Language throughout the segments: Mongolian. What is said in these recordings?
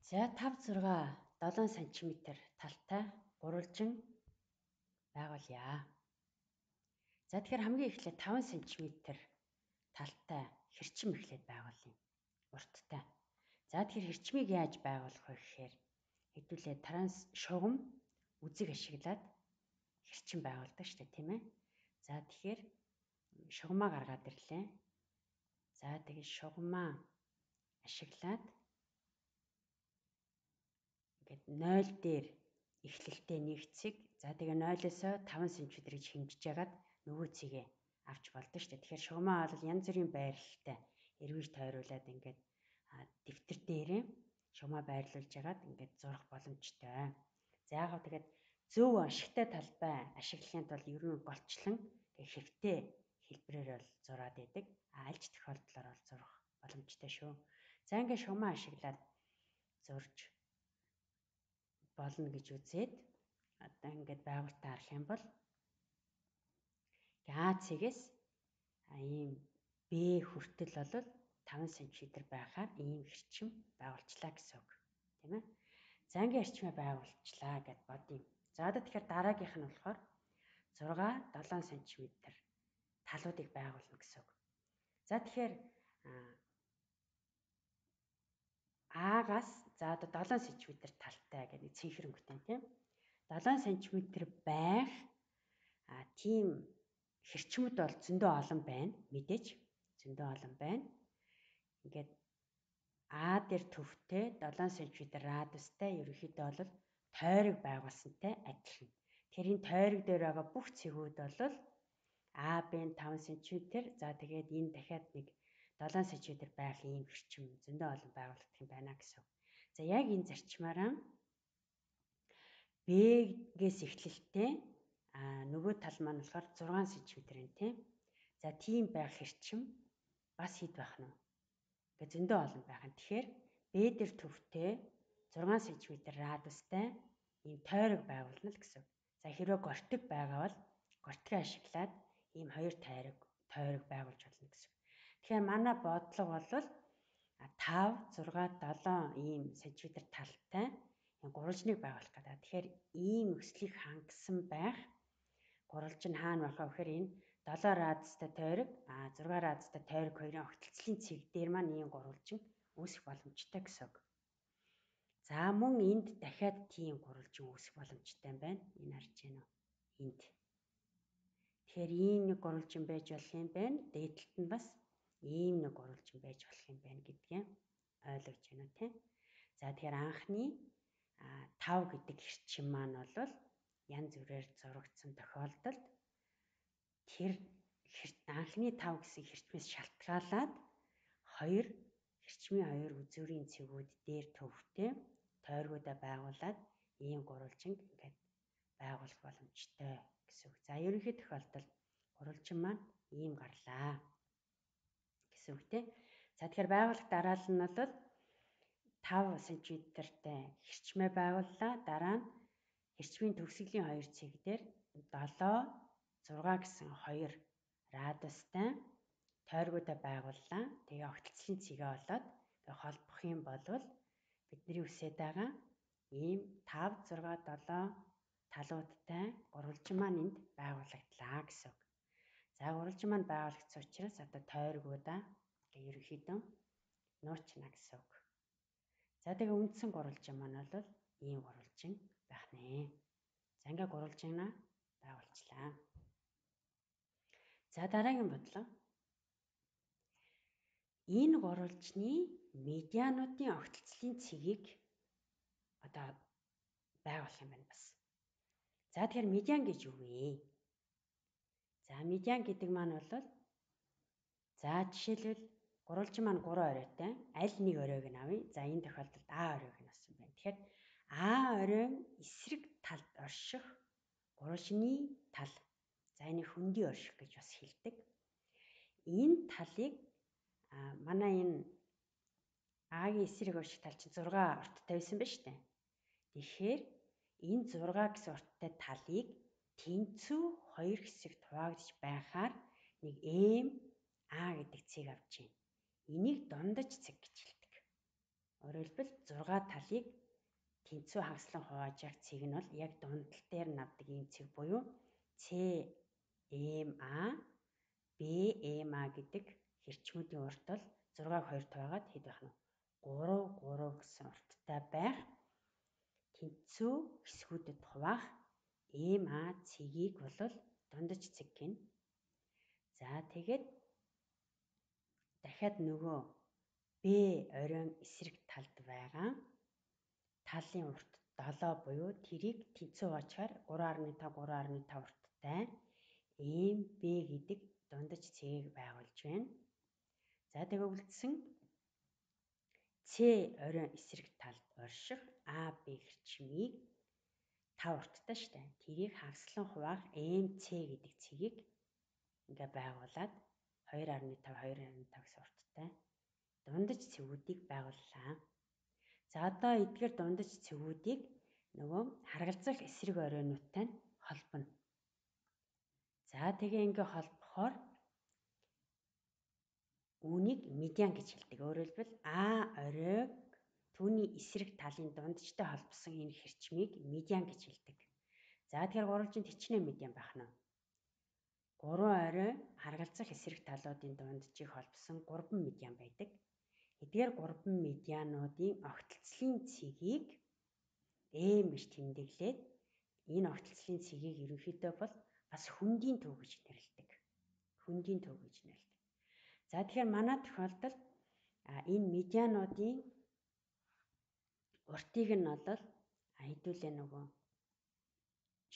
За 5 6 7 см талтай гурвалжин байгуулъя. За тэгэхээр хамгийн эхлээд 5 см талтай хэрчим эхлээд байгуулъя. Урттай. За тэгэхээр хэрчмийг яаж байгуулах вэ гэхээр хэдүүлээ шугам үзэг ашиглаад хэрчим байгуулдаг шүү дээ, тийм ээ. За тэгэхээр шугамаа гаргаад ирлээ. За тэгээд шугамаа ашиглаад ингээд 0 дээр эхлэлтэй нэг цэг, за тэгээ 0-оос 5 см гэж хэмжиж яагаад нөгөө цэгээ авч болдог шүү дээ. Тэгэхээр шугамаа бол янз бүрийн байрлалтай эргэж тойруулаад ингээд дэвтэр дээрээ шугамаа байрлуулж яагаад ингээд зурах боломжтой. За яг тэгээд зөв ашигтай талбай ашиглахын тулд ер нь голчлон хэрэгтэй хэлбэрээр бол зураад байдаг. Альж тохиолдлоор бол зурах боломжтой шүү. За ингээд шугамаа ашиглаад зурж болно гэж үзээд одоо ингээд байгуултаа харах юм бол А цэгээс ийм Б хүртэл бол 5 см байхаар ийм хэрчим байгуулчлаа гэсэн үг. Тийм ээ. За ингээд хэрчмээ байгуулчлаа гэд бодъё. За одоо тэгэхээр дараагийнх нь болохоор 6 7 см талуудыг байгуулна гэсэн үг. За тэгэхээр А-гаас за одоо 7 см талтай гэдэг цэнхэр өнгөтэй тийм. 7 см байх тийм хэрчмүүд бол зөндөө олон байна. Мэдээж зөндөө олон байна. Ингээд А дээр төвтэй 7 см радиустай ерөнхийдөө бол тойрог байгуулсантай адилхан. Тэгэхээр энэ тойрог дээр байгаа бүх цэгүүд бол А, Б-ийн 5 см, за тэгээд энэ дахиад нэг 7 см байх ийм хэрчим зөндөө олон байгуулагдах юм байна гэсэн. За яг энэ зарчмаараа Б-гээс эхлэлтэй нөгөө тал маань болохоор 6 см юм тийм. За тийм байх хэрчим бас хэд байх нь вэ? Ингээ зөндөө олон байх нь. Тэгэхээр Б дээр төвтэй 6 см радиустай ийм тойрог байгуулна л гэсэн. За хэрвээ гортиг байгаа бол гортгийг ашиглаад ийм хоёр тойрог байгуулж болно гэсэн. Тэгэхээр манай бодлого бол 5 6 7 ийм см талтай гурвалжныг байгуулах гэдэг. Тэгэхээр ийм өслийг хангасан байх гурвалжин хаана байх вэ гэхээр энэ 7 радиустай тойрог 6 радиустай тойрог хоёрын огтлцлын цэг дээр маань ийм гурвалжин үүсэх боломжтой гэсэн үг. За мөн энд дахиад тийм гурвалжин үүсэх боломжтой юм байна. Энэ харж байна уу? Энд. Тэгэхээр ийм нэг гурвалжин байж болох юм байна. Дээдлэлт нь бас ийм нэг гурвалжин байж болох юм байна гэдгийг ойлгож байна уу тийм. За тэгэхээр анхны 5 гэдэг хэрчим маань бол янз бүрээр зурагдсан тохиолдолд тэр анхны 5 гэсэн хэрчмээс шалтгаалаад хэрчмийн хоёр үзүүрийн цэгүүд дээр төвтэй тойргуудаа байгуулад ийм гурвалжин ингээд байгуулах боломжтой гэсэн үг. За ерөнхий тохиолдолд гурвалжин маань ийм гарлаа гэсэн үг тийм. За тэгэхээр байгуулах дараалал нь бол 5 см-тай хэрчмээ байгууллаа. Дараа нь хэрчмийн төгсгөлийн хоёр цэг дээр 7 6 гэсэн хоёр радиустай тойргуудаа байгууллаа. Тэгээ огтлцлын цэгээ болоод холбох юм бол бидний үсээд байгаа ийм 5 6 7 талуудтай гурвалжин маань энд байгуулагдлаа гэсэн үг. За гурвалжин маань байгуулагдсан учраас одоо тойргуудаа ерөнхийдөө нуучна гэсэн үг. За тэгээ үндсэн гурвалжин маань бол ийм гурвалжин байх нэ. За ингээ гурвалжинаа байгуулчлаа. За дараагийн бодлого. Энэ гурвалжны медиануудын огтлцлын цэгийг одоо байгуулах юм байна бас. За тэгэхээр медиан гэж юу вэ? За медиан гэдэг маань бол за жишээлбэл гурвалжин маань 3 оройтой. Аль нэг оройг нь авъя. За энэ тохиолдолд А оройг нь авсан байна. Тэгэхээр А оройн эсрэг талд орших гурвалжны тал. За энэ хөндий орших гэж бас хэлдэг. Энэ талыг манай энэ А-гийн эсрэг орших тал чинь 6 урттай байсан байна шүү дээ. Тэгэхээр энэ 6 гэсэн урттай талыг тэнцүү хоёр хэсэгт хуваагдж байхаар нэг А гэдэг цэг авч байна. Энийг дундаж цэг гэж хэлдэг. Өөрөөр хэлбэл 6 талыг тэнцүү хагаслан хувааж явах цэг нь бол яг дундал дээр навдаг ийм цэг буюу CMA, BMA гэдэг хэрчмүүдийн урт бол 6-г 2-т байгаад хэд байх нь 3 гэсэн урттай байх тэнцүү хэсгүүдэд хуваах MA цэгийг бол дундаж цэг гэнэ. За тэгээд дахиад нөгөө B оройн эсрэг талд байгаа талын урт 7 буюу тэрийг тэнцүү хуваачаар 3.5 урттай MB гэдэг дундаж цэгийг байгуулж байна. За тэгээ үлдсэн C оройн эсрэг талд орших AB хэрчмийг 5 урттай штэ. Тэрийг хагаслан хуваах MC гэдэг цэгийг ингээ байгуулад 2.5 гэсэн урттай дундаж цэгүүдийг байгууллаа. За одоо эдгээр дундаж цэгүүдийг нөгөө харгалзах эсрэг оройнуудтай нь холбоно. За тэгээ ингээ холбохоор үүнийг медиан гэж хэлдэг. Өөрөөр хэлбэл А оройг түүний эсрэг талын дундажтай холбосон энэ хэрчмийг медиан гэж хэлдэг. За тэгэхээр гурвалжинд хичнээн медиан байх нь. 3 орой харгалзах эсрэг талуудын дунджийг холбосон 3 медиан байдаг. Эдгээр 3 медиануудын огтлцлын цэгийг гэж тэмдэглээд энэ огтлцлын цэгийг ерөнхийдөө бол бас хөндийн төв гэж нэрлэдэг. Хөндийн төв гэж нэрлэдэг. За тэгэхээр манай тохиолдолд энэ медиануудын уртыг нь бол хэдүүлээ нөгөө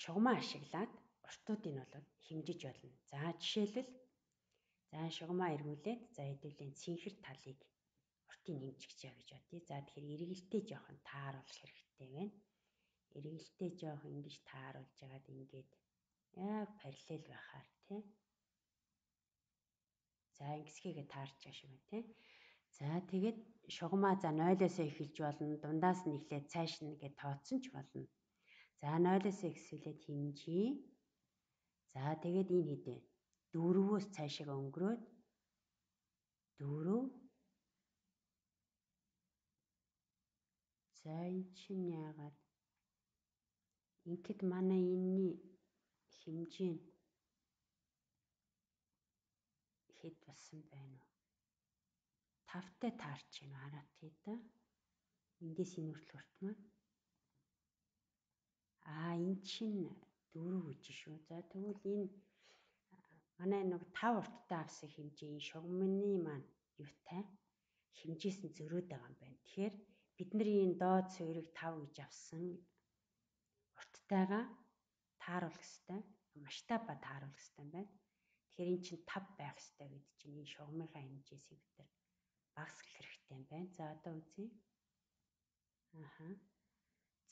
шугамаа ашиглаад уртуудыг нь бол хэмжиж болно. За жишээлбэл шугамаа эргүүлээд за хэдүүлээ цэнхэр талыг уртыг хэмжиж гэж бодъё. За тэгэхээр эргэлтээ жоохон тааруулах хэрэгтэй байна. Эргэлтээ жоохон ингэж тааруулж яагаад ингээд яг параллел байхаар тий. За ингэсгээ таарч байгаа шиг байна тий. За тэгээд шугамаа за 0-оос эхэлж болно. Дундаас нь эхлээд цааш нь ингээд тооцсон ч болно. За 0-оос эхлээд хэмжээ. За тэгээд энэ хэдэ 4-өөс цаашаа өнгөрөөд 4. За эн чинь яагаад ингээд манай энэний хэмжээ нь хэд болсон байна вэ? 5-тай таарч байна хараа тий да. Эндээс энэ хүртэл урт маань. Энэ чинь 4 гэж шүү. За тэгвэл энэ манай нэг 5 урттай авсан хэмжээ шугамны маань юутай хэмжээс нь зөрөөд байгаа юм байна. Тэгэхээр бидний энэ доод цэврийг 5 гэж авсан урттайгаа тааруулах хэрэгтэй. Масштаба тааруулах хэрэгтэй юм байна. Тэгэхээр эн чинь 5 байх хэрэгтэй гэдэг чинь энэ шугамынхаа хэмжээсийг бид нар багасгах хэрэгтэй юм байна. За одоо үзье.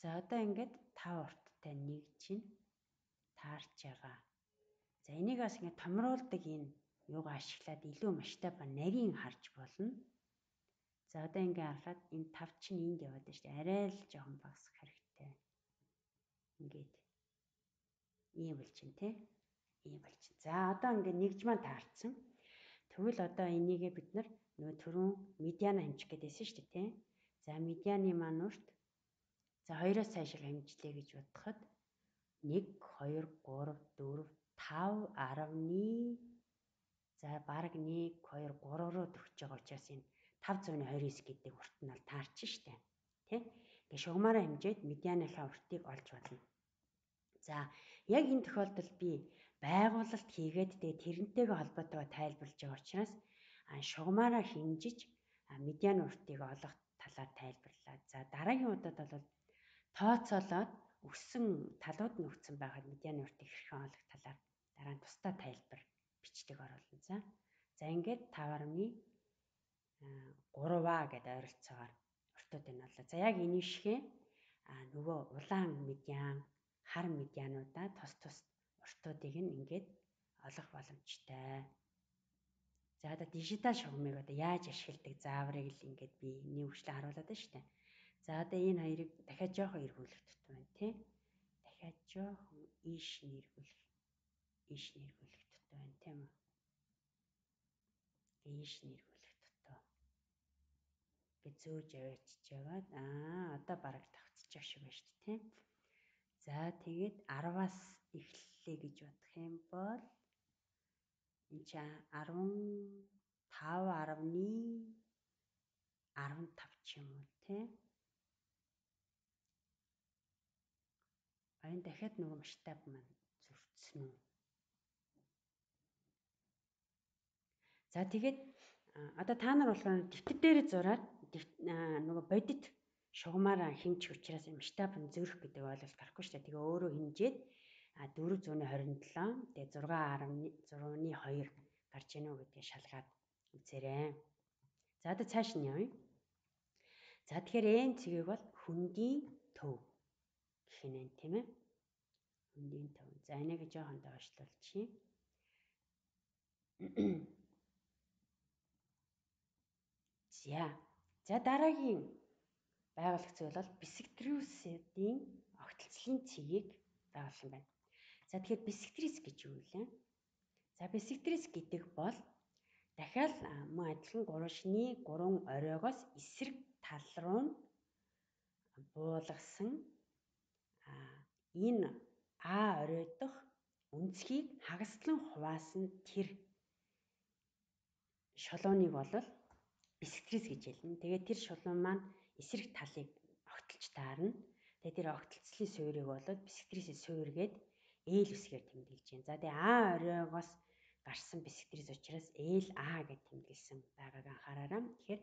За одоо ингээд 5 урттай нэг чинь таарч байгаа. За энийг бас ингээд томруулдаг энэ юугаа ашиглаад илүү масштаба нарийн харж болно. За одоо ингээд харахад энэ 5 чинь энд яваад байна шүү дээ. Арай л жоохон багасгах хэрэгтэй. Ингээд ийм болчихно тий. Ийм болчихно. За одоо ингээд нэгж маань таарсан. Тэгвэл одоо энийгээ бид нар нөгөө түрүүн медиана хэмжих гэдээсэн шүү дээ тий. За медианы маань урт за 2-оос цаашаа хэмжлээ гэж бодоход 1 2 3 4 5 10-ны за бараг 1 2 3 руу төгсөж байгаа учраас энэ 529 гэдэг урт нь бол таарчин штэ тий. Ингээ шугамаараа хэмжээд медианыхаа уртыг олж болно. За яг энэ тохиолдолд би байгуулалт хийгээд тэгээ тэрнтэйгээ холбоотойгоо тайлбарлаж байгаа учраас шугамаараа хэмжиж медианы уртыг олох талаар тайлбарлаа. За дараагийн удаад бол тооцоолоод өгсөн талууд нь өгсөн байхад медианы уртыг хэрхэн олох талаар дараа нь тусдаа тайлбар бичдэг оруулна. За ингээд 5.3 гэдэг ойролцоогоор уртуудыг нь оллоо. За яг энэ шигэ нөгөө улаан медиан, хар медиануудаа тус уртуудыг нь ингээд олох боломжтой. За одоо дижитал шугамыг одоо яаж ашигладаг зааврыг л ингээд би нийгвчлэн харуулад байна шүү дээ. За одоо энэ хоёрыг дахиад жоохон эргүүлэх тутам байна тий. Дахиад жоохон ийш нь эргүүлэх тутам байна тийм үү. Ийш нь эргүүлэх тутам. Гэ зөөж аваачиж яваад одоо бараг тавцчих шиг байна шүү дээ, тийм. За тэгээд 10-аас эхэллээ гэж бодох юм бол энэ чинь 15.15 ч юм уу, тийм. Баян дахиад нөгөө масштаб маань зөрчсөн үү. За тэгээд одоо та нар болохоор дэвтэр дээр зураад нөгөө бодит шугамаараа хэмжих учраас масштаб нь зөрөх гэдэг ойлголт гарахгүй шүү дээ. Тэгээ өөрөө хэмжээд 427 тэгээ 6.2 гарч ийнө гэдгийг шалгаад үзээрэй. За одоо цааш нь явъя. За тэгэхээр энэ цэгийг бол хөндийн төв гэх юм тийм ээ. Хөндийн төв. За энийг жоохон доошлуулчихъя. За дараагийн байгуулах зүйл бол бисектрисүүдийн огтлцлын цэгийг байгуулах юм байна. За тэгэхээр бисектрис гэж юу вэ? За бисектрис гэдэг бол дахиад мөн адилхан 3 шний 3 оройгоос эсрэг тал руу буулгасан энэ А орой дахь өнцгийг хагаслан хуваасан тэр шулууныг бол бисектрис гэж хэлнэ. Тэгээд тэр шулуун маань эсрэг талыг огтлж таарна. Тэгээд тэр огтлцлын суурийг бол бисектрисийн суурь гээд ээл үсгээр тэмдэглэж байна. За тэгээд А оройгоос гарсан бисектрис учраас ээл А гэж тэмдэглэсэн байгааг анхаараарай. Тэгэхээр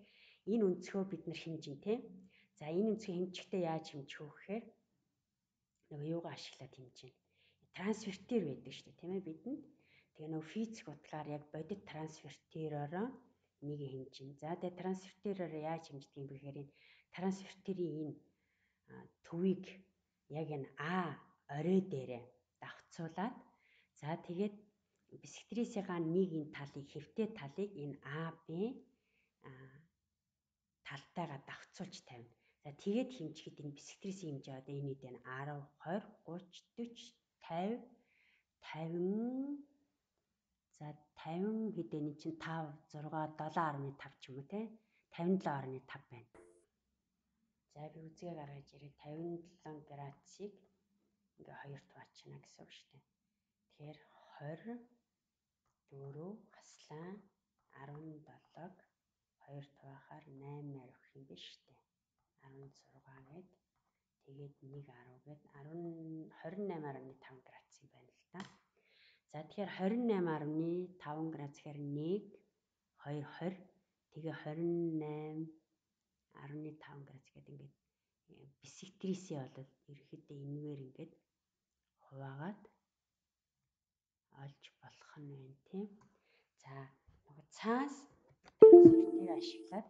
энэ өнцгөө бид нар хэмжин тийм. За энэ өнцгөө хэмжихдээ яаж хэмжих вэ гэхээр нөгөө юугаа ашиглаад хэмжинэ. Трансвертер байдаг шүү дээ, тийм ээ бидэнд. Тэгээ нөгөө физик утгаар яг бодит трансвертеророо энийг хэмжинэ. За тэгээ трансвертероор яаж хэмждэг юм бэ гэхээр энэ трансвертерийн энэ төвийг яг энэ А орой дээрээ давхцуулаад за тэгээд бисектрисийнхаа нэг энэ талыг хэвтэй талыг энэ АБ талтайгаа давхцуулж тавина. За тэгээд хэмжихэд энэ бисектрисийн хэмжээ одоо энэ үед энэ 10, 20, 30, 40, 50 за 50 хэдэн энэ чинь 5, 6, 7.5 ч юм уу те 57.5 байна. За би үзгээ гаргаж ирээ 57 градусыг ингээ хоёрт хуваачна гэсэн үг шүү дээ. Тэгэхээр 24 хаслаа 17-г хоёрт хуваахаар 8-аар өгөх юм биш үү? 16 гээд тэгээд 1 10 гээд 28.5 градус юм байна л да. За тэгэхээр 28.5 градус гэхээр 1 2 20 тэгээ 28.5 градус гэдэг ингээд бисектрисээ бол ерөөхдөө энэгээр ингээд хуваагаад олж болох нь байна тийм. За нөгөө цаас трансвертийг ашиглаад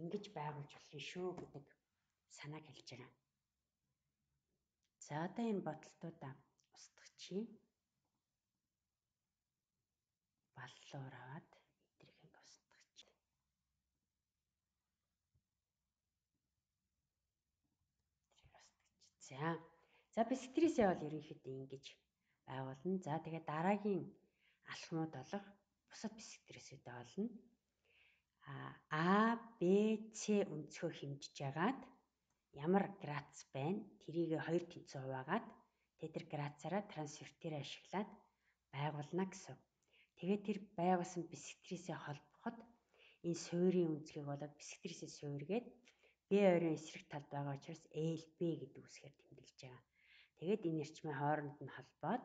ингэж байгуулж болно шүү гэдэг санааг хэлж байгаа. За одоо энэ бодлуудаа устгачи. Баллуур аваад эдрийг ингэ устгачи. За бисектрисээ бол ерөнхийдөө ингэж байгуулна. За тэгээд дараагийн алхмууд болох бусад бисектрисүүдээ олно. А, Б, С өнцгөө хэмжиж яагаад ямар градус байна? Тэрийг 2 тэнцүү хуваагаад тэр градусаараа трансвертер ашиглаад байгуулна гэсэн. Тэгээд тэр байгуулсан бисектрисээ холбоход энэ суурийн өнцгийг болоод бисектрисийн суурьгээд Б оройн эсрэг талд байгаа учраас ЛБ гэдэг үсгээр тэмдэглэж байгаа. Тэгээд энэ эрчмийн хооронд нь холбоод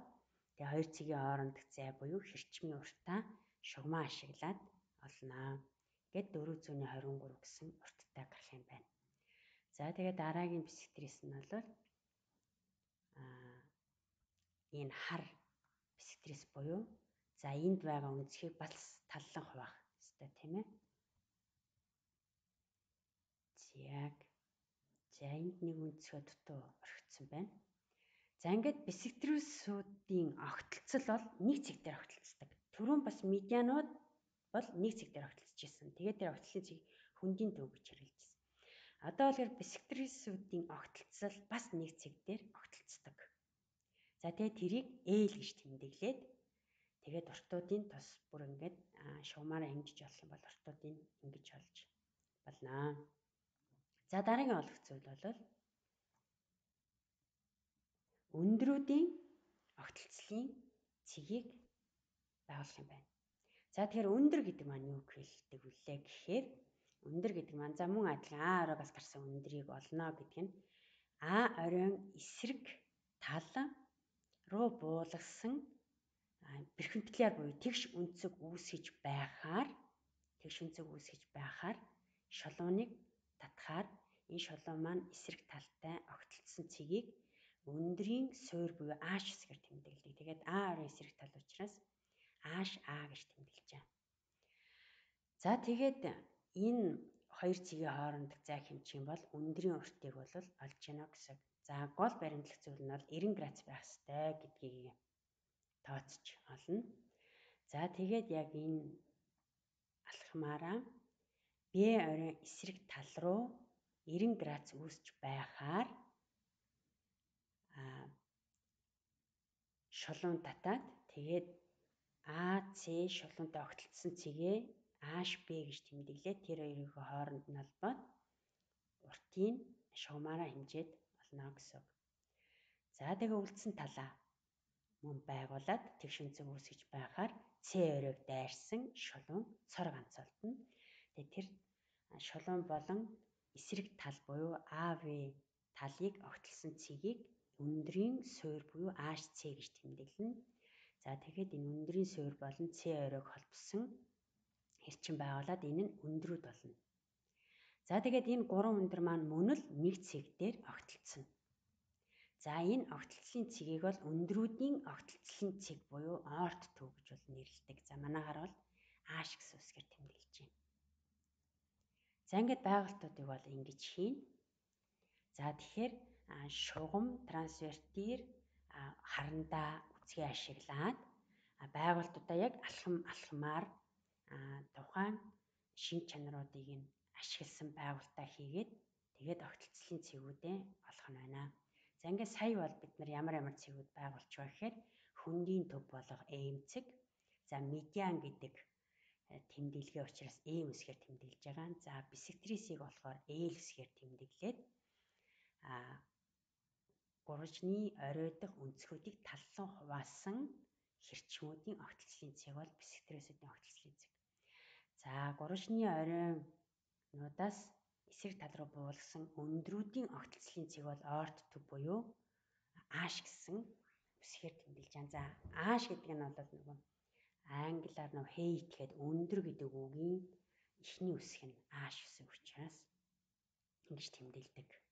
тэгээд хоёр цэгийн хоорондох зай буюу хэрчмийн уртаа шугамаа ашиглаад олно. Гэт 423 гэсэн урттай гарах юм байна. За тэгээд дараагийн бисектрис нь бол энэ хар бисектрис буюу за энд байгаа өнцгийг бас таллан хуваах ёстой тийм ээ. За энд нэг өнцгөө дутуу орхигдсон байна. За ингээд бисектрисүүдийн огтлцол бол нэг цэг дээр огтлцдаг. Түрүүн бас медианууд бол нэг цэг дээр огтлцож ирсэн. Тэгээд тэр огтлцлын цэг хөндийн төв гэж хэрэгжилсэн. Одоо бол бисектрисүүдийн огтлцол бас нэг цэг дээр огтлцдог. За тэгээд тэрийг L гэж тэмдэглээд тэгээд уртуудын тус бүр ингээд шугамаараа хэмжиж болох юм бол уртуудын ингэж олж болно. За дараагийн олох зүйл бол өндрүүдийн огтлцлын цэгийг байгуулах юм байна. За тэгэхээр өндөр гэдэг маань юу хэлдэг вүлээ гэхээр өндөр гэдэг маань за мөн адилхан А оройгоос гарсан өндрийг олно гэдэг нь А оройн эсрэг тал руу буулгасан перпендикуляр буюу тэгш өнцөг үүсгэж байхаар шулууныг татахаар энэ шулуун маань эсрэг талтай огтлцсон цэгийг өндрийн суурь буюу H хэсгээр тэмдэглэдэг. Тэгээд А оройн эсрэг тал учраас HA гэж тэмдэглэж байгаа. За тэгээд энэ хоёр цэгийн хоорондох зай хэмжээ бол өндрийн уртыг бол олж яана гэсэн. За гол баримтлах зүйл нь бол 90 градус байх ёстой гэдгийг тооцож олно. За тэгээд яг энэ алхмаараа Б оройн эсрэг тал руу 90 градус үүсч байхаар шулуун татаад тэгээд AC шулуунтай огтлцсон цэгээ HB гэж тэмдэглээд тэр хоёрын хооронд нь холбоод уртын шугамаараа хэмжээд олно гэсэн. За тэгээ үлдсэн талаа мөн байгуулад тэгш өнцөг үүсгэж байхаар C оройг дайрсан шулуун цор ганцолдно. Тэгээ тэр шулуун болон эсрэг тал буюу AV талыг огтлсон цэгийг өндрийн суурь буюу HC гэж тэмдэглэнэ. За тэгэхэд энэ өндрийн суурь болон C оройг холбосон хэрчим байгуулад энэ нь өндрүүд болно. За тэгээд энэ гурван өндөр маань мөн л нэг цэг дээр огтлцсон. За энэ огтлцлын цэгийг бол өндрүүдийн огтлцлын цэг буюу орт төв гэж бол нэрлэдэг. За манайхаар бол H гэсэн үсгээр тэмдэглэж байна. За ингээд байгуултуудыг бол ингэж хийн. За тэгэхээр шугам трансвертир харандаа үсгээ ашиглаад байгуултуудаа яг алхмаар тухайн шин чанаруудыг нь ашигласан байгуултаа хийгээд тэгээд огтлцлын цэгүүдээ олох нь байна. За ингээд сая бол бид нар ямар цэгүүд байгуулж байгаа гэхээр хөндийн төв болох M цэг, за медиан гэдэг тэмдэглэгээ учраас E үсгээр тэмдэглэж байгаа. За бисектрисийг болохоор L үсгээр тэмдэглээд гурвжны орой дахь өнцгүүдийг таллан хуваасан хэрчмүүдийн огтлцлын цэг бол бисектрисүүдийн огтлцлын цэг. За гурвжны оройнуудаас эсрэг тал руу буулгасан өндрүүдийн огтлцлын цэг бол орт төв буюу H гэсэн үсгээр тэмдэглэж байгаа. За H гэдэг нь бол нөгөө англиар нөгөө height гэдэг өндөр гэдэг үгийн эхний үсэг нь H үсэг учраас ингэж тэмдэглэдэг.